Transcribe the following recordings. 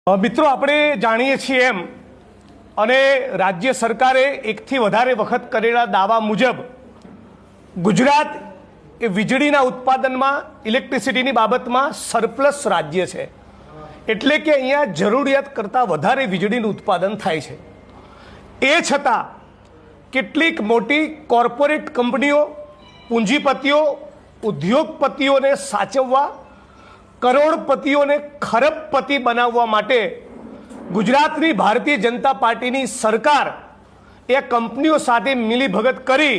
મિત્રો આપણે જાણીએ છીએ એમ અને રાજ્ય સરકારે એકથી વધારે વખત કરેલા દાવા મુજબ ગુજરાત એ વીજળીના ઉત્પાદનમાં ઇલેક્ટ્રિસિટીની બાબતમાં સરપ્લસ રાજ્ય છે, એટલે કે અહીંયા જરૂરિયાત કરતાં વધારે વીજળીનું ઉત્પાદન થાય છે। એ છતાં કેટલીક મોટી કોર્પોરેટ કંપનીઓ, પૂંજીપતિઓ, ઉદ્યોગપતિઓને સાચવવા, કરોડપતિઓને ખરબપતિ બનાવવા માટે ગુજરાતની ભારતીય જનતા પાર્ટીની સરકાર એ કંપનીઓ સાથે મિલીભગત કરી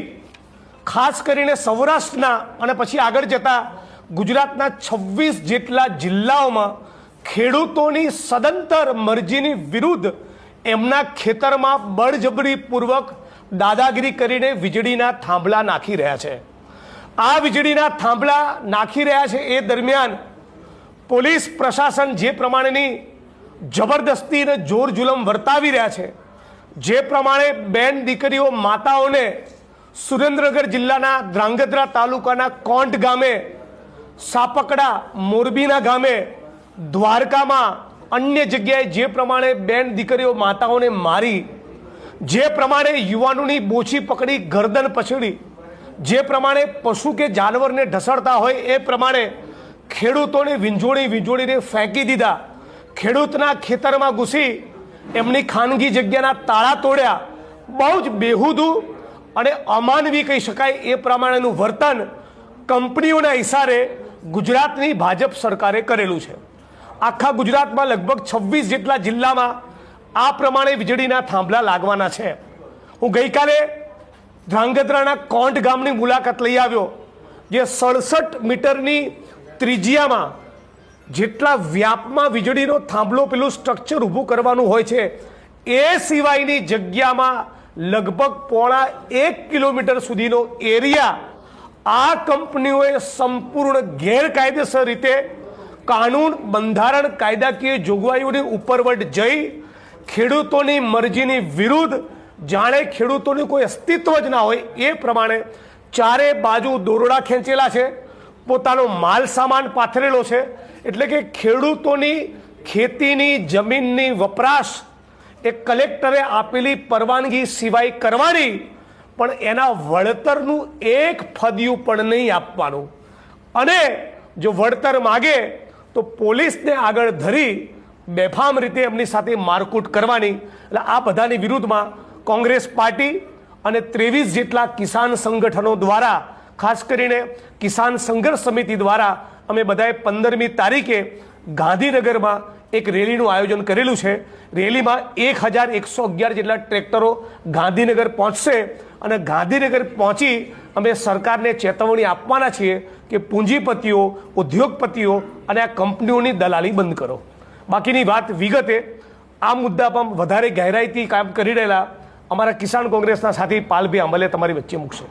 ખાસ કરીને સૌરાષ્ટ્રના અને પછી આગળ જતા ગુજરાતના 26 જેટલા જિલ્લાઓમાં ખેડૂતોની સદંતર મરજીની વિરુદ્ધ એમના ખેતરમાં બળજબરીપૂર્વક દાદાગીરી કરીને વીજળીના થાંભલા નાખી રહ્યા છે। આ વીજળીના થાંભલા નાખી રહ્યા છે એ દરમિયાન પોલીસ પ્રશાસન જે પ્રમાણેની જબરદસ્તી અને જોર જુલમ વર્તાવી રહ્યા છે, જે પ્રમાણે બેન દીકરીઓ માતાઓને સુરેન્દ્રનગર જિલ્લાના ધ્રાંગધ્રા તાલુકાના કોંટ ગામે, સાપકડા મોરબીના ગામે, દ્વારકામાં અન્ય જગ્યાએ જે પ્રમાણે બેન દીકરીઓ માતાઓને મારી, જે પ્રમાણે યુવાનોની બોછી પકડી ગરદન પછડી, જે પ્રમાણે પશુ કે જાનવરને ઢસડતા હોય એ પ્રમાણે ખેડૂતોને વીંજોળીને ફેંકી દીધા, ખેડૂતના ખેતરમાં ઘૂસી એમની ખાનગી જગ્યાના તાળા તોડ્યા, બહુ જ બેહુદું અને અમાનવી કહી શકાય એ પ્રમાણેનું વર્તન કંપનીઓના ઇશારે ગુજરાતની ભાજપ સરકારે કરેલું છે। આખા ગુજરાતમાં લગભગ 26 જેટલા જિલ્લામાં આ પ્રમાણે વીજળીના થાંભલા લાગવાના છે। હું ગઈકાલે ધ્રાંગધ્રાના કોંટ ગામની મુલાકાત લઈ આવ્યો, જે 67 મીટરની ત્રિજ્યામાં જેટલા વ્યાપમાં વીજળીનો થાંભલો પેલું સ્ટ્રક્ચર ઊભું કરવાનું હોય છે એ સિવાયની જગ્યામાં લગભગ 1.5 કિલોમીટર સુધીનો એરિયા આ કંપનીઓએ સંપૂર્ણ ગેરકાયદેસર રીતે કાનૂન, બંધારણ, કાયદાકીય જોગવાઈઓની ઉપરવટ જઈ ખેડૂતોની મરજીની વિરુદ્ધ, જાણે ખેડૂતોનું કોઈ અસ્તિત્વ જ ના હોય એ પ્રમાણે ચારે બાજુ દોરડા ખેંચેલા છે, પોતાનો માલ સામાન પાથરેલો છે। એટલે કે ખેડૂતોની ખેતીની જમીનની વપરાશ એ કલેક્ટરે આપેલી પરવાનગી સિવાય કરવાની, પણ એના વળતરનું એક ફદિયું પણ નહીં આપવાનું, અને જો વળતર માગે તો પોલીસને આગળ ધરી બેફામ રીતે એમની સાથે મારકૂટ કરવાની। એટલે આ બધાની વિરુદ્ધમાં કોંગ્રેસ પાર્ટી અને 23 જેટલા કિસાન સંગઠનો દ્વારા, ખાસ કરીને કિસાન સંઘર્ષ સમિતિ દ્વારા અમે બધાએ 15મી તારીખે ગાંધીનગરમાં એક રેલીનું આયોજન કરેલું છે। રેલીમાં 1111 જેટલા ટ્રેક્ટરો ગાંધીનગર પહોંચશે અને ગાંધીનગર પહોંચી અમે સરકારને ચેતવણી આપવાના છીએ કે પૂંજીપતિઓ, ઉદ્યોગપતિઓ અને આ કંપનીઓની દલાલી બંધ કરો। બાકીની વાત વિગતે આ મુદ્દા પર વધારે ગહેરાઈથી કામ કરી રહેલા અમારા કિસાન કોંગ્રેસના સાથી પાલભાઈ આંબલે તમારી વચ્ચે મૂકશે।